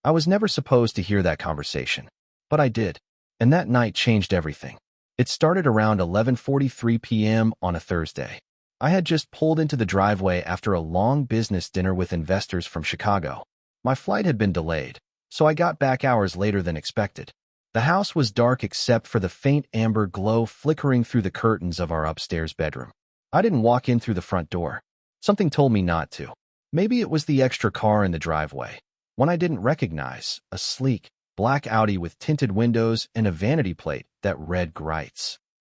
I was never supposed to hear that conversation, but I did, and that night changed everything. It started around 11:43 p.m. on a Thursday. I had just pulled into the driveway after a long business dinner with investors from Chicago. My flight had been delayed, so I got back hours later than expected. The house was dark except for the faint amber glow flickering through the curtains of our upstairs bedroom. I didn't walk in through the front door. Something told me not to. Maybe it was the extra car in the driveway, one I didn't recognize, a sleek, black Audi with tinted windows and a vanity plate that read Greitz.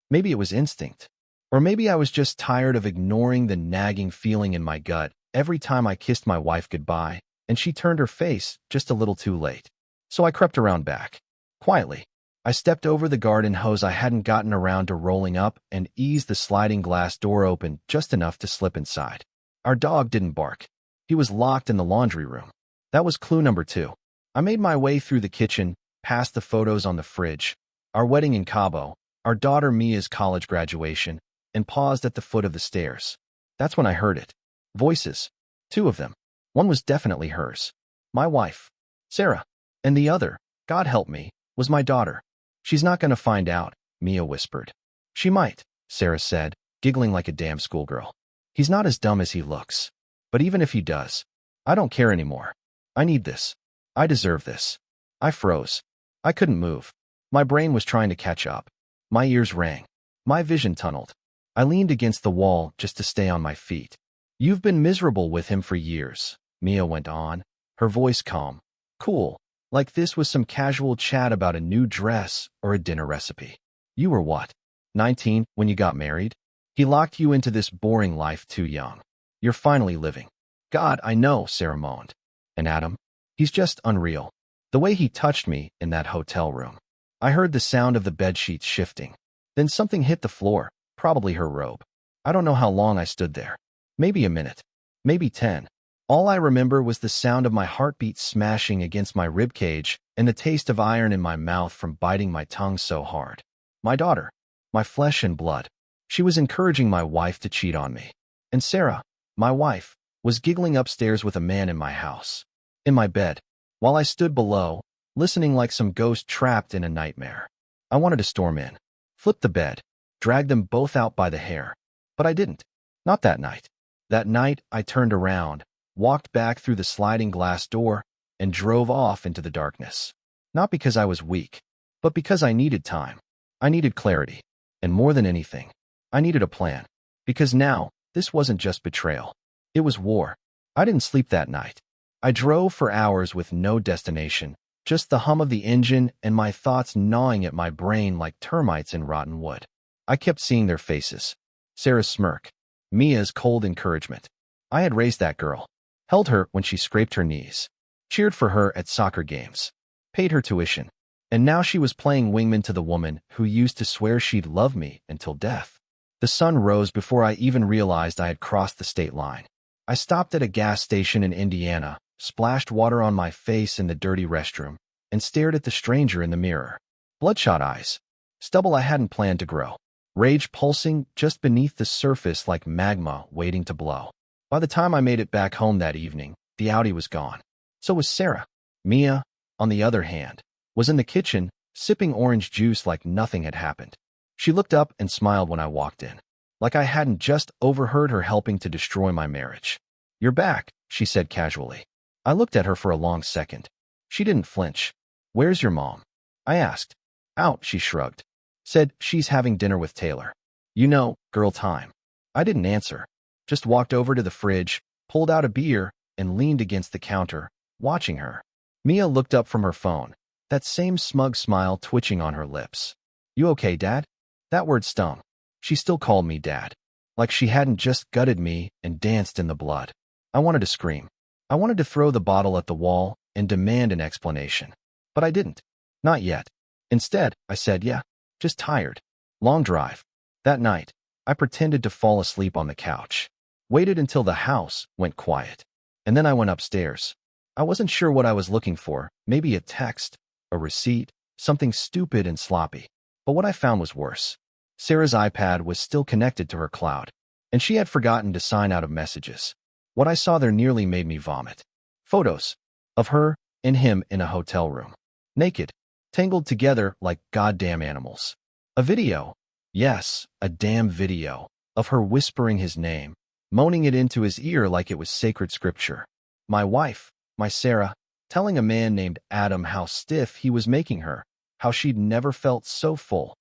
Maybe it was instinct. Or maybe I was just tired of ignoring the nagging feeling in my gut every time I kissed my wife goodbye, and she turned her face just a little too late. So I crept around back. Quietly, I stepped over the garden hose I hadn't gotten around to rolling up and eased the sliding glass door open just enough to slip inside. Our dog didn't bark. He was locked in the laundry room. That was clue number 2. I made my way through the kitchen, past the photos on the fridge, our wedding in Cabo, our daughter Mia's college graduation, and paused at the foot of the stairs. That's when I heard it. Voices. 2 of them. One was definitely hers. My wife, Sarah. And the other, God help me, was my daughter. She's not going to find out, Mia whispered. She might, Sarah said, giggling like a damn schoolgirl. He's not as dumb as he looks. But even if he does, I don't care anymore. I need this. I deserve this. I froze. I couldn't move. My brain was trying to catch up. My ears rang. My vision tunneled. I leaned against the wall just to stay on my feet. You've been miserable with him for years, Mia went on, her voice calm. Cool, like this was some casual chat about a new dress or a dinner recipe. You were what, 19 when you got married? He locked you into this boring life too young. You're finally living. God, I know, Sarah moaned. And Adam? He's just unreal. The way he touched me in that hotel room. I heard the sound of the bedsheets shifting. Then something hit the floor, probably her robe. I don't know how long I stood there. Maybe a minute. Maybe 10. All I remember was the sound of my heartbeat smashing against my ribcage and the taste of iron in my mouth from biting my tongue so hard. My daughter. My flesh and blood. She was encouraging my wife to cheat on me. And Sarah, my wife, was giggling upstairs with a man in my house. In my bed, while I stood below, listening like some ghost trapped in a nightmare. I wanted to storm in, flip the bed, drag them both out by the hair. But I didn't. Not that night. That night, I turned around, walked back through the sliding glass door, and drove off into the darkness. Not because I was weak, but because I needed time. I needed clarity. And more than anything, I needed a plan. Because now, this wasn't just betrayal. It was war. I didn't sleep that night. I drove for hours with no destination, just the hum of the engine and my thoughts gnawing at my brain like termites in rotten wood. I kept seeing their faces. Sarah's smirk. Mia's cold encouragement. I had raised that girl. Held her when she scraped her knees. Cheered for her at soccer games. Paid her tuition. And now she was playing wingman to the woman who used to swear she'd love me until death. The sun rose before I even realized I had crossed the state line. I stopped at a gas station in Indiana, splashed water on my face in the dirty restroom, and stared at the stranger in the mirror. Bloodshot eyes. Stubble I hadn't planned to grow. Rage pulsing just beneath the surface like magma waiting to blow. By the time I made it back home that evening, the Audi was gone. So was Sarah. Mia, on the other hand, was in the kitchen, sipping orange juice like nothing had happened. She looked up and smiled when I walked in, like I hadn't just overheard her helping to destroy my marriage. You're back, she said casually. I looked at her for a long second. She didn't flinch. Where's your mom? I asked. Out, she shrugged. Said she's having dinner with Taylor. You know, girl time. I didn't answer. Just walked over to the fridge, pulled out a beer, and leaned against the counter, watching her. Mia looked up from her phone, that same smug smile twitching on her lips. You okay, Dad? That word stung. She still called me Dad. Like she hadn't just gutted me and danced in the blood. I wanted to scream. I wanted to throw the bottle at the wall and demand an explanation. But I didn't. Not yet. Instead, I said, yeah, just tired. Long drive. That night, I pretended to fall asleep on the couch. Waited until the house went quiet. And then I went upstairs. I wasn't sure what I was looking for. Maybe a text, a receipt, something stupid and sloppy. But what I found was worse. Sarah's iPad was still connected to her cloud, and she had forgotten to sign out of messages. What I saw there nearly made me vomit. Photos. Of her, and him in a hotel room. Naked, tangled together like goddamn animals. A video. Yes, a damn video. Of her whispering his name, moaning it into his ear like it was sacred scripture. My wife, my Sarah, telling a man named Adam how stiff he was making her, how she'd never felt so full.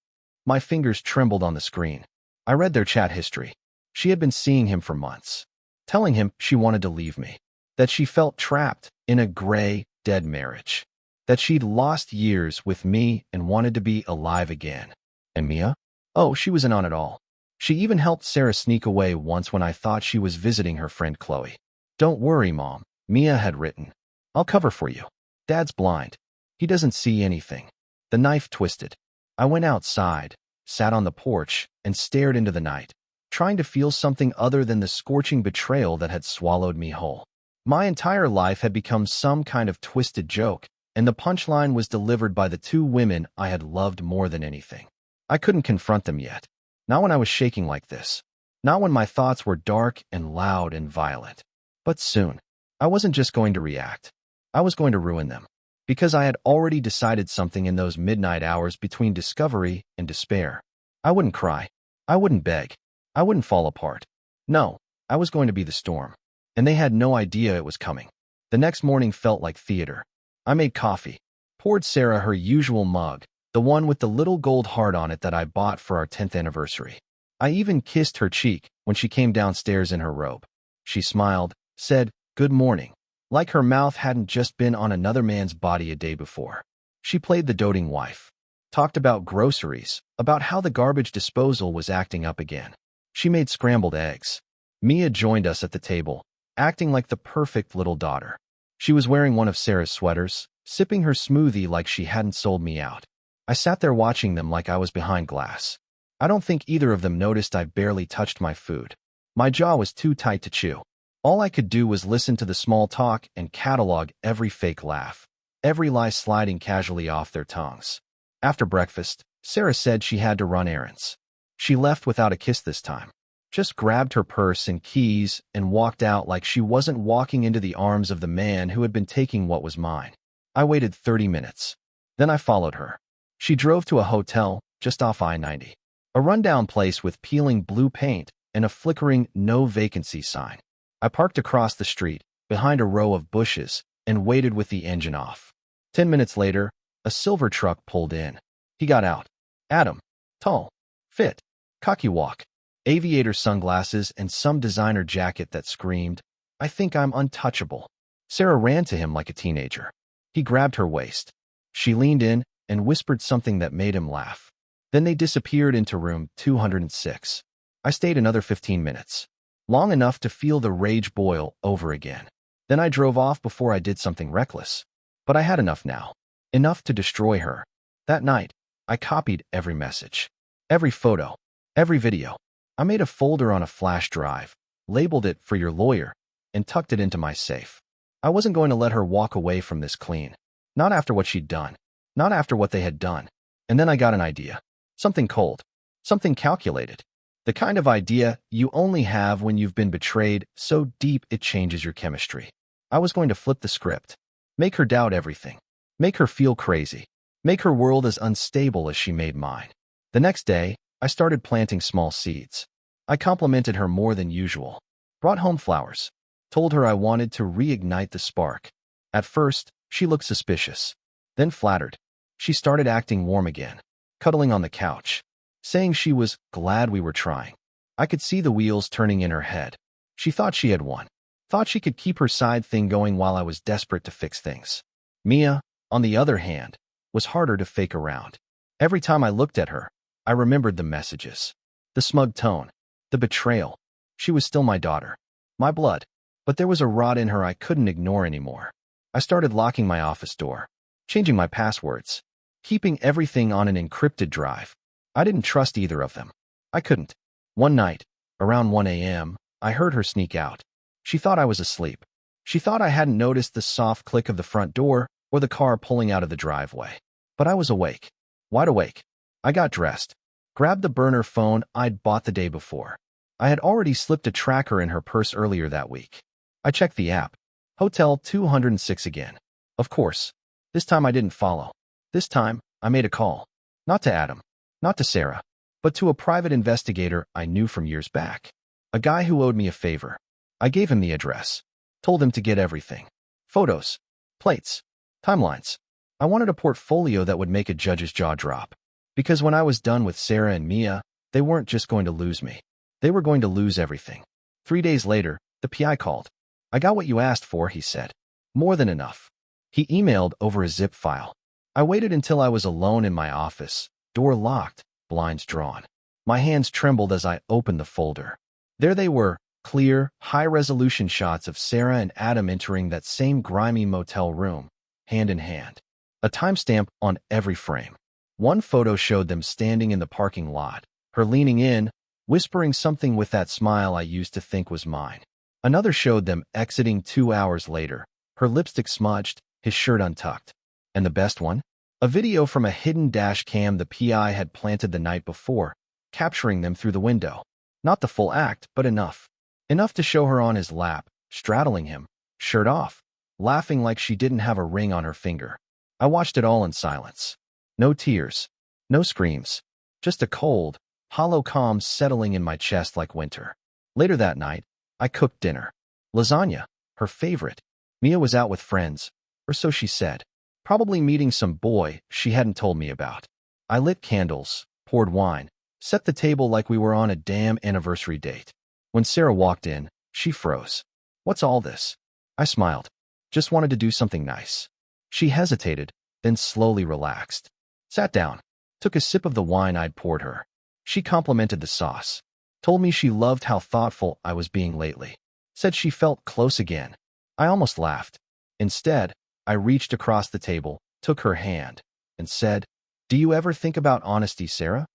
My fingers trembled on the screen. I read their chat history. She had been seeing him for months, telling him she wanted to leave me, that she felt trapped in a gray, dead marriage, that she'd lost years with me and wanted to be alive again. And Mia? Oh, she was in on it all. She even helped Sarah sneak away once when I thought she was visiting her friend Chloe. Don't worry, Mom, Mia had written. I'll cover for you. Dad's blind. He doesn't see anything. The knife twisted. I went outside, sat on the porch, and stared into the night, trying to feel something other than the scorching betrayal that had swallowed me whole. My entire life had become some kind of twisted joke, and the punchline was delivered by the two women I had loved more than anything. I couldn't confront them yet. Not when I was shaking like this. Not when my thoughts were dark and loud and violent. But soon. I wasn't just going to react. I was going to ruin them. Because I had already decided something in those midnight hours between discovery and despair. I wouldn't cry. I wouldn't beg. I wouldn't fall apart. No, I was going to be the storm. And they had no idea it was coming. The next morning felt like theater. I made coffee. Poured Sarah her usual mug, the one with the little gold heart on it that I bought for our 10th anniversary. I even kissed her cheek when she came downstairs in her robe. She smiled, said, "Good morning," like her mouth hadn't just been on another man's body a day before. She played the doting wife. Talked about groceries, about how the garbage disposal was acting up again. She made scrambled eggs. Mia joined us at the table, acting like the perfect little daughter. She was wearing one of Sarah's sweaters, sipping her smoothie like she hadn't sold me out. I sat there watching them like I was behind glass. I don't think either of them noticed I barely touched my food. My jaw was too tight to chew. All I could do was listen to the small talk and catalog every fake laugh, every lie sliding casually off their tongues. After breakfast, Sarah said she had to run errands. She left without a kiss this time. Just grabbed her purse and keys and walked out like she wasn't walking into the arms of the man who had been taking what was mine. I waited 30 minutes. Then I followed her. She drove to a hotel just off I-90. A rundown place with peeling blue paint and a flickering no vacancy sign. I parked across the street, behind a row of bushes, and waited with the engine off. 10 minutes later, a silver truck pulled in. He got out. Adam. Tall. Fit. Cocky walk. Aviator sunglasses and some designer jacket that screamed, "I think I'm untouchable." Sarah ran to him like a teenager. He grabbed her waist. She leaned in and whispered something that made him laugh. Then they disappeared into room 206. I stayed another 15 minutes. Long enough to feel the rage boil over again. Then I drove off before I did something reckless. But I had enough now. Enough to destroy her. That night, I copied every message. Every photo. Every video. I made a folder on a flash drive, labeled it "for your lawyer," and tucked it into my safe. I wasn't going to let her walk away from this clean. Not after what she'd done. Not after what they had done. And then I got an idea. Something cold. Something calculated. The kind of idea you only have when you've been betrayed so deep it changes your chemistry. I was going to flip the script. Make her doubt everything. Make her feel crazy. Make her world as unstable as she made mine. The next day, I started planting small seeds. I complimented her more than usual. Brought home flowers. Told her I wanted to reignite the spark. At first, she looked suspicious. Then flattered. She started acting warm again, cuddling on the couch, saying she was glad we were trying. I could see the wheels turning in her head. She thought she had won. Thought she could keep her side thing going while I was desperate to fix things. Mia, on the other hand, was harder to fake around. Every time I looked at her, I remembered the messages. The smug tone. The betrayal. She was still my daughter. My blood. But there was a rot in her I couldn't ignore anymore. I started locking my office door. Changing my passwords. Keeping everything on an encrypted drive. I didn't trust either of them. I couldn't. One night, around 1 a.m., I heard her sneak out. She thought I was asleep. She thought I hadn't noticed the soft click of the front door or the car pulling out of the driveway. But I was awake. Wide awake. I got dressed. Grabbed the burner phone I'd bought the day before. I had already slipped a tracker in her purse earlier that week. I checked the app. Hotel 206 again. Of course. This time I didn't follow. This time, I made a call. Not to Adam. Not to Sarah. But to a private investigator I knew from years back. A guy who owed me a favor. I gave him the address. Told him to get everything. Photos. Plates. Timelines. I wanted a portfolio that would make a judge's jaw drop. Because when I was done with Sarah and Mia, they weren't just going to lose me. They were going to lose everything. 3 days later, the PI called. I got what you asked for, he said. More than enough. He emailed over a zip file. I waited until I was alone in my office, door locked, blinds drawn. My hands trembled as I opened the folder. There they were, clear, high-resolution shots of Sarah and Adam entering that same grimy motel room, hand in hand. A timestamp on every frame. One photo showed them standing in the parking lot, her leaning in, whispering something with that smile I used to think was mine. Another showed them exiting 2 hours later, her lipstick smudged, his shirt untucked. And the best one? A video from a hidden dash cam the PI had planted the night before, capturing them through the window. Not the full act, but enough. Enough to show her on his lap, straddling him, shirt off, laughing like she didn't have a ring on her finger. I watched it all in silence. No tears. No screams. Just a cold, hollow calm settling in my chest like winter. Later that night, I cooked dinner. Lasagna, her favorite. Mia was out with friends, or so she said. Probably meeting some boy she hadn't told me about. I lit candles, poured wine, set the table like we were on a damn anniversary date. When Sarah walked in, she froze. What's all this? I smiled. Just wanted to do something nice. She hesitated, then slowly relaxed. Sat down, took a sip of the wine I'd poured her. She complimented the sauce. Told me she loved how thoughtful I was being lately. Said she felt close again. I almost laughed. Instead, I reached across the table, took her hand, and said, "Do you ever think about honesty, Sarah?"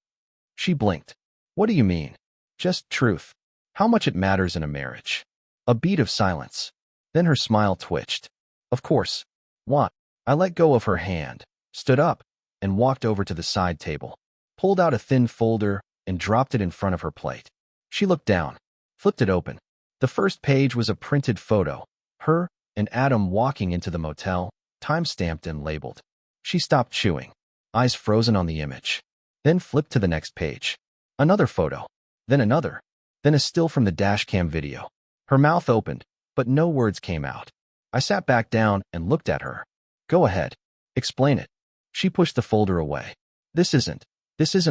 She blinked. "What do you mean?" "Just truth. How much it matters in a marriage." A beat of silence. Then her smile twitched. "Of course." "What?" I let go of her hand, stood up, and walked over to the side table, pulled out a thin folder, and dropped it in front of her plate. She looked down, flipped it open. The first page was a printed photo, her and Adam walking into the motel, time-stamped and labeled. She stopped chewing, eyes frozen on the image. Then flipped to the next page. Another photo. Then another. Then a still from the dashcam video. Her mouth opened, but no words came out. I sat back down and looked at her. "Go ahead. Explain it." She pushed the folder away. This isn't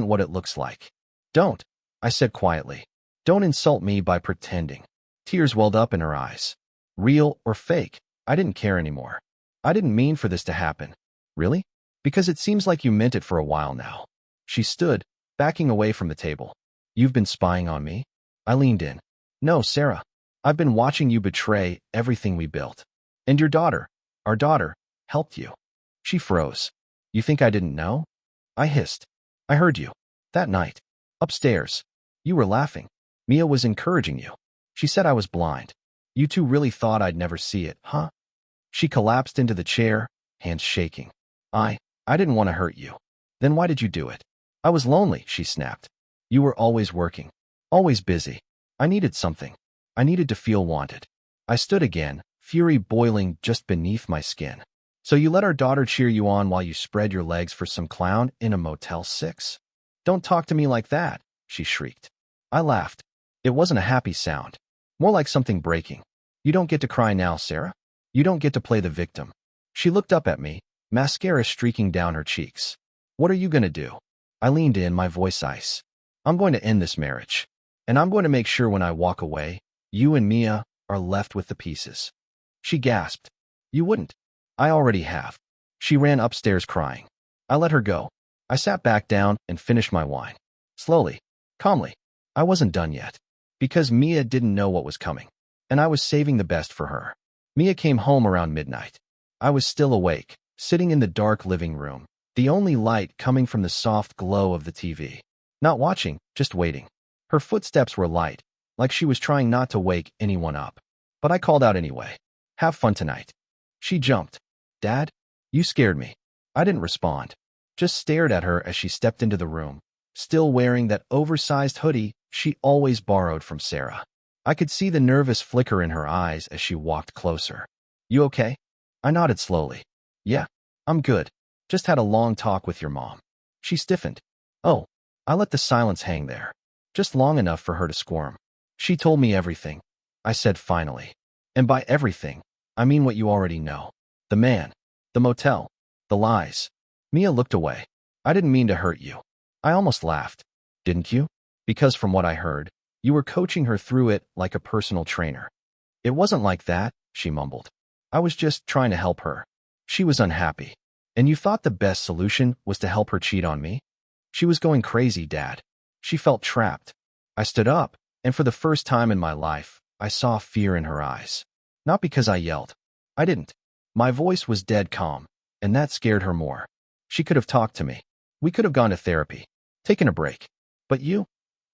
what it looks like." "Don't," I said quietly. "Don't insult me by pretending." Tears welled up in her eyes. Real or fake, I didn't care anymore. "I didn't mean for this to happen." "Really? Because it seems like you meant it for a while now." She stood, backing away from the table. "You've been spying on me?" I leaned in. "No, Sarah. I've been watching you betray everything we built. And your daughter, our daughter, helped you." She froze. "You think I didn't know?" I hissed. "I heard you. That night. Upstairs. You were laughing. Mia was encouraging you. She said I was blind. You two really thought I'd never see it, huh?" She collapsed into the chair, hands shaking. I didn't want to hurt you." "Then why did you do it?" "I was lonely," she snapped. "You were always working. Always busy. I needed something. I needed to feel wanted." I stood again, fury boiling just beneath my skin. "So you let our daughter cheer you on while you spread your legs for some clown in a Motel 6? Don't talk to me like that," she shrieked. I laughed. It wasn't a happy sound. More like something breaking. "You don't get to cry now, Sarah. You don't get to play the victim." She looked up at me, mascara streaking down her cheeks. "What are you going to do?" I leaned in, my voice ice. "I'm going to end this marriage. And I'm going to make sure when I walk away, you and Mia are left with the pieces." She gasped. "You wouldn't." "I already have." She ran upstairs crying. I let her go. I sat back down and finished my wine. Slowly, calmly. I wasn't done yet. Because Mia didn't know what was coming. And I was saving the best for her. Mia came home around midnight. I was still awake, sitting in the dark living room, the only light coming from the soft glow of the TV. Not watching, just waiting. Her footsteps were light, like she was trying not to wake anyone up. But I called out anyway. "Have fun tonight." She jumped. "Dad? You scared me." I didn't respond. Just stared at her as she stepped into the room, still wearing that oversized hoodie she always borrowed from Sarah. I could see the nervous flicker in her eyes as she walked closer. "You okay?" I nodded slowly. Yeah, I'm good. Just had a long talk with your mom. She stiffened. Oh, I let the silence hang there. Just long enough for her to squirm. She told me everything. I said finally. And by everything, I mean what you already know. The man, the motel, the lies. Mia looked away. I didn't mean to hurt you. I almost laughed. Didn't you? Because from what I heard, you were coaching her through it like a personal trainer. It wasn't like that, she mumbled. I was just trying to help her. She was unhappy. And you thought the best solution was to help her cheat on me? She was going crazy, Dad. She felt trapped. I stood up, and for the first time in my life, I saw fear in her eyes. Not because I yelled. I didn't. My voice was dead calm, and that scared her more. She could have talked to me. We could have gone to therapy, taken a break. But you?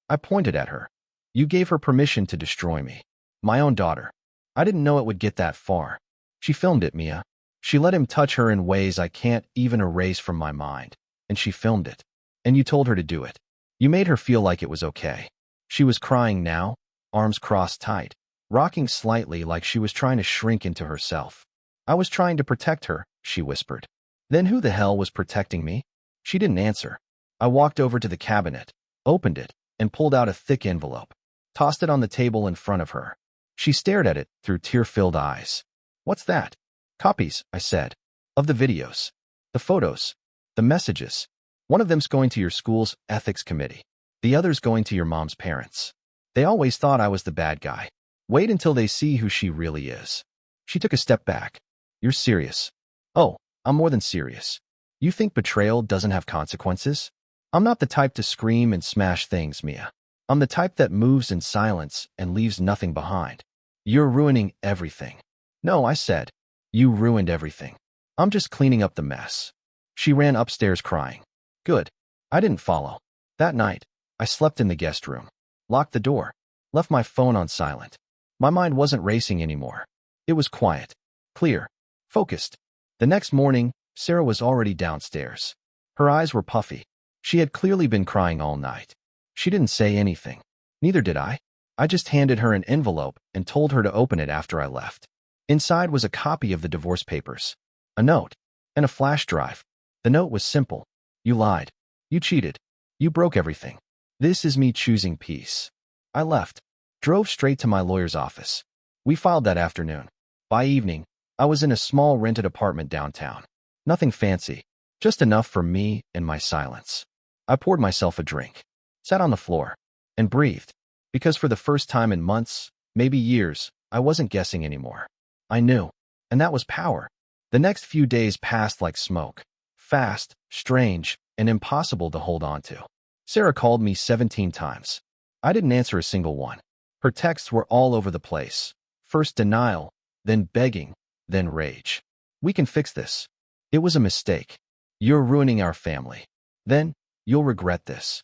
I pointed at her. You gave her permission to destroy me. My own daughter. I didn't know it would get that far. She filmed it, Mia. She let him touch her in ways I can't even erase from my mind. And she filmed it. And you told her to do it. You made her feel like it was okay. She was crying now, arms crossed tight, rocking slightly like she was trying to shrink into herself. I was trying to protect her, she whispered. Then who the hell was protecting me? She didn't answer. I walked over to the cabinet, opened it, and pulled out a thick envelope, tossed it on the table in front of her. She stared at it through tear-filled eyes. What's that? Copies, I said, of the videos, the photos, the messages. One of them's going to your school's ethics committee. The other's going to your mom's parents. They always thought I was the bad guy. Wait until they see who she really is. She took a step back. You're serious. Oh, I'm more than serious. You think betrayal doesn't have consequences? I'm not the type to scream and smash things, Mia. I'm the type that moves in silence and leaves nothing behind. You're ruining everything. No, I said. You ruined everything. I'm just cleaning up the mess. She ran upstairs crying. Good. I didn't follow. That night, I slept in the guest room, locked the door, left my phone on silent. My mind wasn't racing anymore. It was quiet, clear, focused. The next morning, Sarah was already downstairs. Her eyes were puffy. She had clearly been crying all night. She didn't say anything. Neither did I. I just handed her an envelope and told her to open it after I left. Inside was a copy of the divorce papers, a note, and a flash drive. The note was simple. You lied. You cheated. You broke everything. This is me choosing peace. I left, drove straight to my lawyer's office. We filed that afternoon. By evening, I was in a small rented apartment downtown. Nothing fancy, just enough for me and my silence. I poured myself a drink, sat on the floor, and breathed, because for the first time in months, maybe years, I wasn't guessing anymore. I knew, and that was power. The next few days passed like smoke, fast, strange, and impossible to hold on to. Sarah called me 17 times. I didn't answer a single one. Her texts were all over the place. First denial, then begging, then rage. We can fix this. It was a mistake. You're ruining our family. Then, you'll regret this.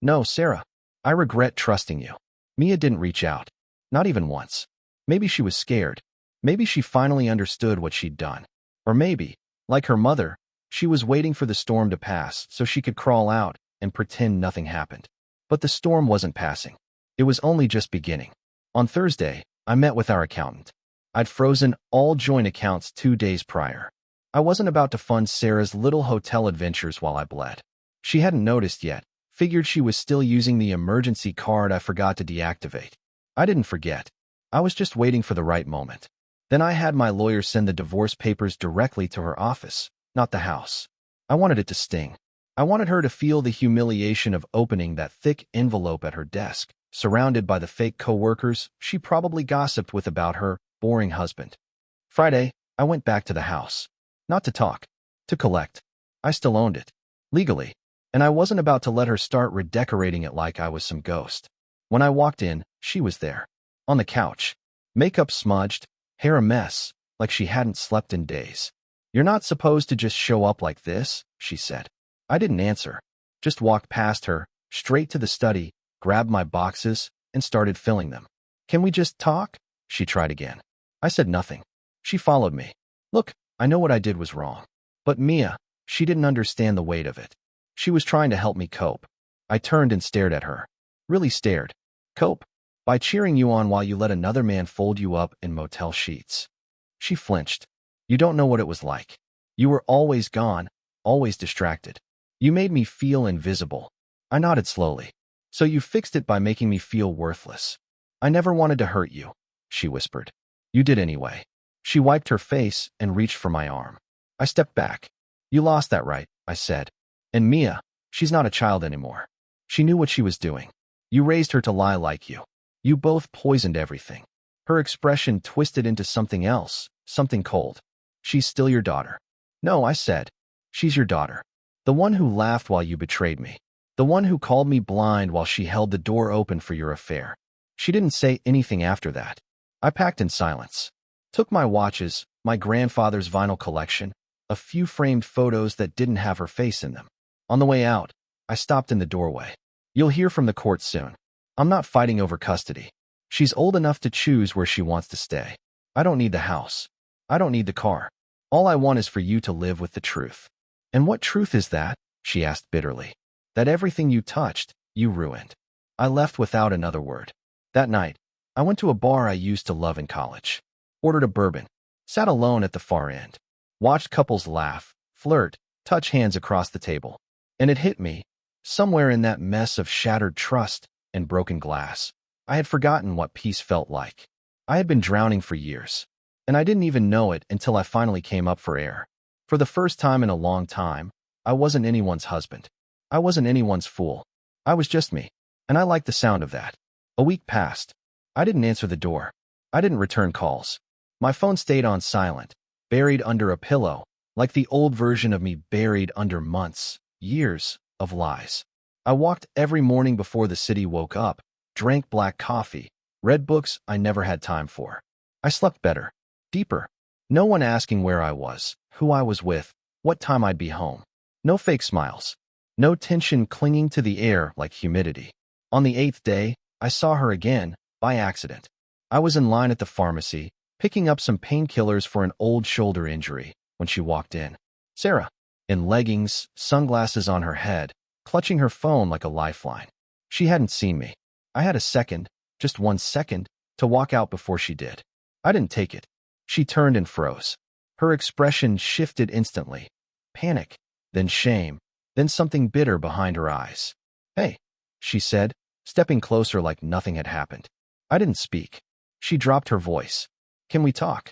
No, Sarah. I regret trusting you. Mia didn't reach out. Not even once. Maybe she was scared. Maybe she finally understood what she'd done. Or maybe, like her mother, she was waiting for the storm to pass so she could crawl out and pretend nothing happened. But the storm wasn't passing. It was only just beginning. On Thursday, I met with our accountant. I'd frozen all joint accounts 2 days prior. I wasn't about to fund Sarah's little hotel adventures while I bled. She hadn't noticed yet, figured she was still using the emergency card I forgot to deactivate. I didn't forget. I was just waiting for the right moment. Then I had my lawyer send the divorce papers directly to her office, not the house. I wanted it to sting. I wanted her to feel the humiliation of opening that thick envelope at her desk, surrounded by the fake coworkers she probably gossiped with about her boring husband. Friday, I went back to the house. Not to talk, to collect. I still owned it, legally, and I wasn't about to let her start redecorating it like I was some ghost. When I walked in, she was there, on the couch, makeup smudged, hair a mess, like she hadn't slept in days. You're not supposed to just show up like this, she said. I didn't answer, just walked past her, straight to the study, grabbed my boxes, and started filling them. Can we just talk? She tried again. I said nothing. She followed me. Look, I know what I did was wrong. But Mia, she didn't understand the weight of it. She was trying to help me cope. I turned and stared at her. Really stared. Cope? By cheering you on while you let another man fold you up in motel sheets. She flinched. You don't know what it was like. You were always gone, always distracted. You made me feel invisible. I nodded slowly. So you fixed it by making me feel worthless. I never wanted to hurt you, she whispered. You did anyway. She wiped her face and reached for my arm. I stepped back. You lost that right, I said. And Mia, she's not a child anymore. She knew what she was doing. You raised her to lie like you. You both poisoned everything. Her expression twisted into something else, something cold. She's still your daughter. No, I said. She's your daughter. The one who laughed while you betrayed me. The one who called me blind while she held the door open for your affair. She didn't say anything after that. I packed in silence. Took my watches, my grandfather's vinyl collection, a few framed photos that didn't have her face in them. On the way out, I stopped in the doorway. You'll hear from the court soon. I'm not fighting over custody. She's old enough to choose where she wants to stay. I don't need the house. I don't need the car. All I want is for you to live with the truth. And what truth is that? She asked bitterly. That everything you touched, you ruined. I left without another word. That night, I went to a bar I used to love in college. Ordered a bourbon. Sat alone at the far end. Watched couples laugh, flirt, touch hands across the table. And it hit me. Somewhere in that mess of shattered trust and broken glass, I had forgotten what peace felt like. I had been drowning for years, and I didn't even know it until I finally came up for air. For the first time in a long time, I wasn't anyone's husband. I wasn't anyone's fool. I was just me, and I liked the sound of that. A week passed. I didn't answer the door. I didn't return calls. My phone stayed on silent, buried under a pillow, like the old version of me buried under months, years of lies. I walked every morning before the city woke up, drank black coffee, read books I never had time for. I slept better, deeper. No one asking where I was, who I was with, what time I'd be home. No fake smiles. No tension clinging to the air like humidity. On the 8th day, I saw her again, by accident. I was in line at the pharmacy, picking up some painkillers for an old shoulder injury, when she walked in. Sarah, in leggings, sunglasses on her head, clutching her phone like a lifeline. She hadn't seen me. I had a second, just 1 second, to walk out before she did. I didn't take it. She turned and froze. Her expression shifted instantly. Panic, then shame, then something bitter behind her eyes. Hey, she said, stepping closer like nothing had happened. I didn't speak. She dropped her voice. Can we talk?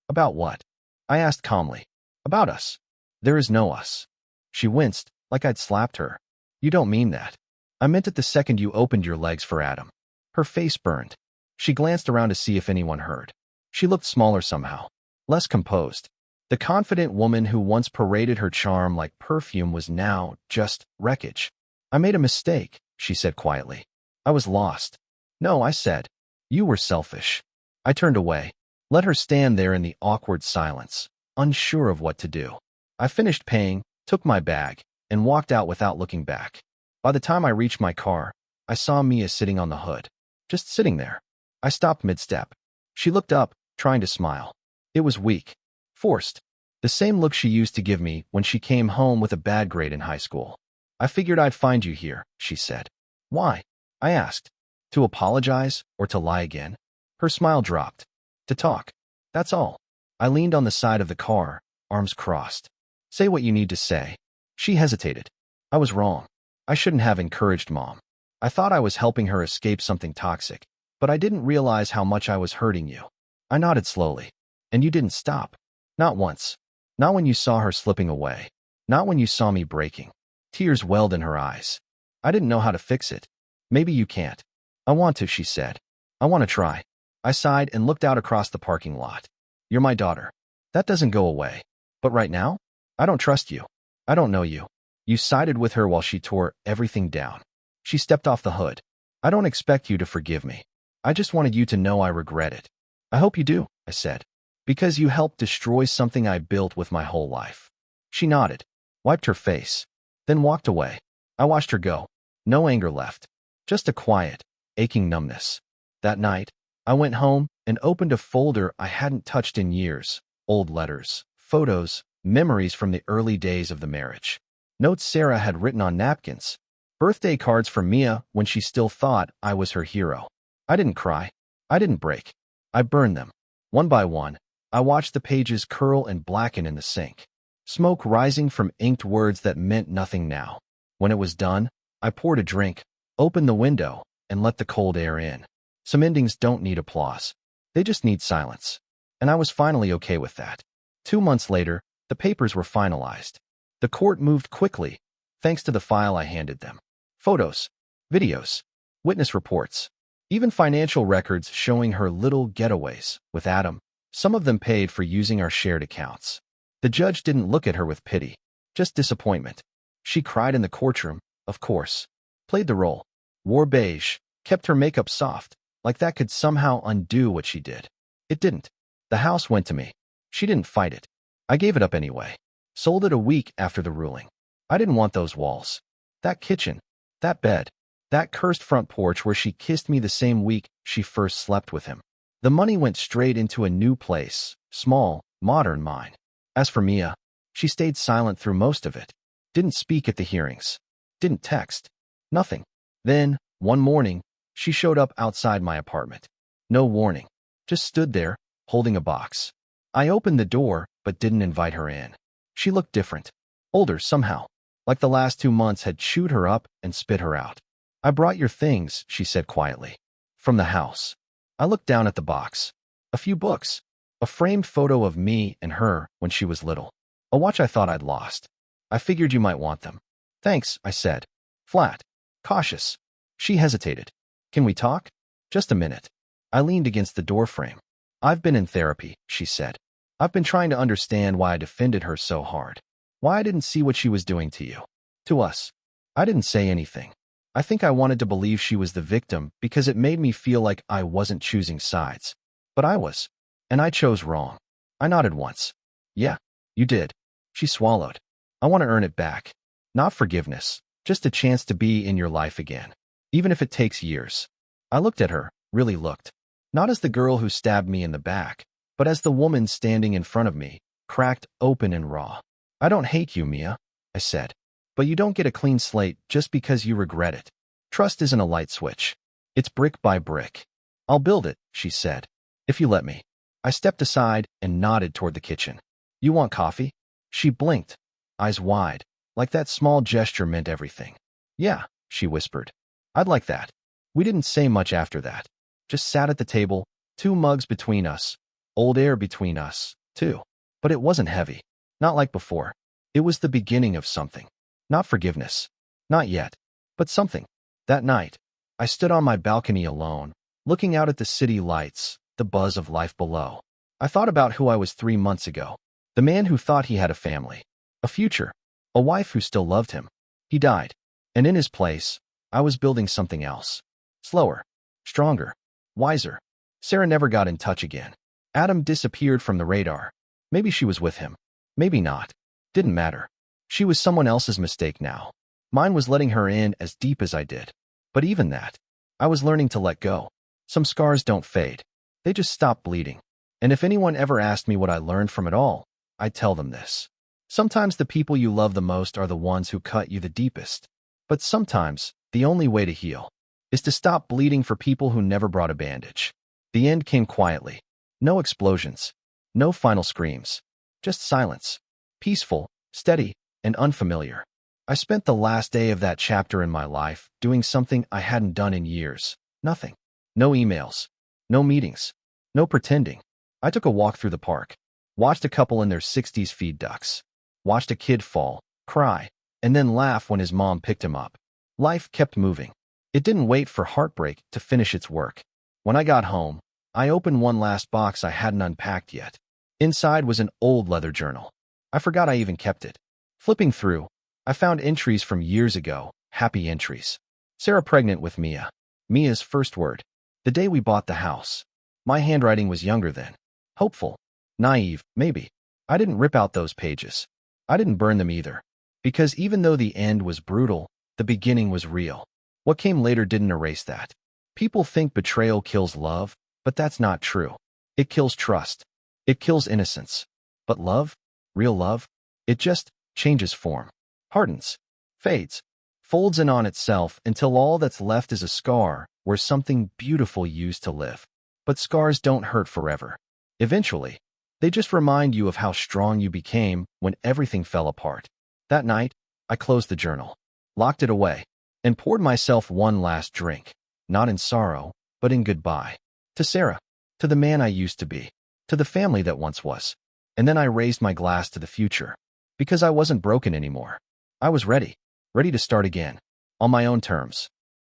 About what? I asked calmly. About us. There is no us. She winced, like I'd slapped her. You don't mean that. I meant it the second you opened your legs for Adam. Her face burned. She glanced around to see if anyone heard. She looked smaller somehow, less composed. The confident woman who once paraded her charm like perfume was now just wreckage. I made a mistake, she said quietly. I was lost. No, I said. You were selfish. I turned away, let her stand there in the awkward silence, unsure of what to do. I finished paying, took my bag, and walked out without looking back. By the time I reached my car, I saw Mia sitting on the hood, just sitting there. I stopped mid-step. She looked up, trying to smile. It was weak, forced, the same look she used to give me when she came home with a bad grade in high school. I figured I'd find you here, she said. Why? I asked. To apologize or to lie again? Her smile dropped. To talk. That's all. I leaned on the side of the car, arms crossed. Say what you need to say. She hesitated. I was wrong. I shouldn't have encouraged Mom. I thought I was helping her escape something toxic, but I didn't realize how much I was hurting you. I nodded slowly. And you didn't stop. Not once. Not when you saw her slipping away. Not when you saw me breaking. Tears welled in her eyes. I didn't know how to fix it. Maybe you can't. I want to, she said. I want to try. I sighed and looked out across the parking lot. You're my daughter. That doesn't go away. But right now, I don't trust you. I don't know you. You sided with her while she tore everything down. She stepped off the hood. I don't expect you to forgive me. I just wanted you to know I regret it. I hope you do, I said. Because you helped destroy something I built with my whole life. She nodded, wiped her face, then walked away. I watched her go. No anger left. Just a quiet, aching numbness. That night, I went home and opened a folder I hadn't touched in years. Old letters, photos, memories from the early days of the marriage. Notes Sarah had written on napkins. Birthday cards from Mia when she still thought I was her hero. I didn't cry. I didn't break. I burned them. One by one, I watched the pages curl and blacken in the sink. smoke rising from inked words that meant nothing now. When it was done, I poured a drink, opened the window, and let the cold air in. Some endings don't need applause. They just need silence. And I was finally okay with that. 2 months later, the papers were finalized. The court moved quickly, thanks to the file I handed them. Photos, videos, witness reports, even financial records showing her little getaways with Adam. Some of them paid for using our shared accounts. The judge didn't look at her with pity, just disappointment. She cried in the courtroom, of course, played the role, wore beige, kept her makeup soft, like that could somehow undo what she did. It didn't. The house went to me. She didn't fight it. I gave it up anyway. Sold it a week after the ruling. I didn't want those walls. That kitchen. That bed. That cursed front porch where she kissed me the same week she first slept with him. The money went straight into a new place, small, modern mine. As for Mia, she stayed silent through most of it. Didn't speak at the hearings. Didn't text. Nothing. Then, one morning, she showed up outside my apartment. No warning. Just stood there, holding a box. I opened the door, but didn't invite her in. She looked different. Older somehow. Like the last 2 months had chewed her up and spit her out. I brought your things, she said quietly. From the house. I looked down at the box. A few books. A framed photo of me and her when she was little. A watch I thought I'd lost. I figured you might want them. Thanks, I said. Flat. Cautious. She hesitated. Can we talk? Just a minute. I leaned against the doorframe. I've been in therapy, she said. I've been trying to understand why I defended her so hard. Why I didn't see what she was doing to you. To us. I didn't say anything. I think I wanted to believe she was the victim because it made me feel like I wasn't choosing sides. But I was. And I chose wrong. I nodded once. Yeah, you did. She swallowed. I want to earn it back. Not forgiveness, just a chance to be in your life again. Even if it takes years. I looked at her, really looked. Not as the girl who stabbed me in the back, but as the woman standing in front of me, cracked open and raw. I don't hate you, Mia, I said. But you don't get a clean slate just because you regret it. Trust isn't a light switch. It's brick by brick. I'll build it, she said. If you let me. I stepped aside and nodded toward the kitchen. You want coffee? She blinked, eyes wide, like that small gesture meant everything. Yeah, she whispered. I'd like that. We didn't say much after that. Just sat at the table, 2 mugs between us, old air between us, too. But it wasn't heavy. Not like before. It was the beginning of something. Not forgiveness. Not yet. But something. That night, I stood on my balcony alone, looking out at the city lights, the buzz of life below. I thought about who I was 3 months ago. The man who thought he had a family, a future, a wife who still loved him. He died. And in his place, I was building something else. Slower. Stronger. Wiser. Sarah never got in touch again. Adam disappeared from the radar. Maybe she was with him. Maybe not. Didn't matter. She was someone else's mistake now. Mine was letting her in as deep as I did. But even that, I was learning to let go. Some scars don't fade. They just stop bleeding. And if anyone ever asked me what I learned from it all, I'd tell them this. Sometimes the people you love the most are the ones who cut you the deepest. But sometimes, the only way to heal is to stop bleeding for people who never brought a bandage. The end came quietly. No explosions. No final screams. Just silence. Peaceful, steady, and unfamiliar. I spent the last day of that chapter in my life doing something I hadn't done in years. Nothing. No emails. No meetings. No pretending. I took a walk through the park. Watched a couple in their 60s feed ducks. Watched a kid fall, cry, and then laugh when his mom picked him up. Life kept moving. It didn't wait for heartbreak to finish its work. When I got home, I opened one last box I hadn't unpacked yet. Inside was an old leather journal. I forgot I even kept it. Flipping through, I found entries from years ago, happy entries. Sarah pregnant with Mia. Mia's first word. The day we bought the house. My handwriting was younger then. Hopeful. Naive, maybe. I didn't rip out those pages. I didn't burn them either. Because even though the end was brutal, the beginning was real. What came later didn't erase that. People think betrayal kills love, but that's not true. It kills trust. It kills innocence. But love? Real love? It just changes form. Hardens. Fades. Folds in on itself until all that's left is a scar where something beautiful used to live. But scars don't hurt forever. Eventually, They just remind you of how strong you became when everything fell apart. That night, I closed the journal, locked it away, and poured myself one last drink, not in sorrow, but in goodbye. To Sarah, to the man I used to be, to the family that once was. And then I raised my glass to the future, because I wasn't broken anymore. I was ready to start again, on my own terms.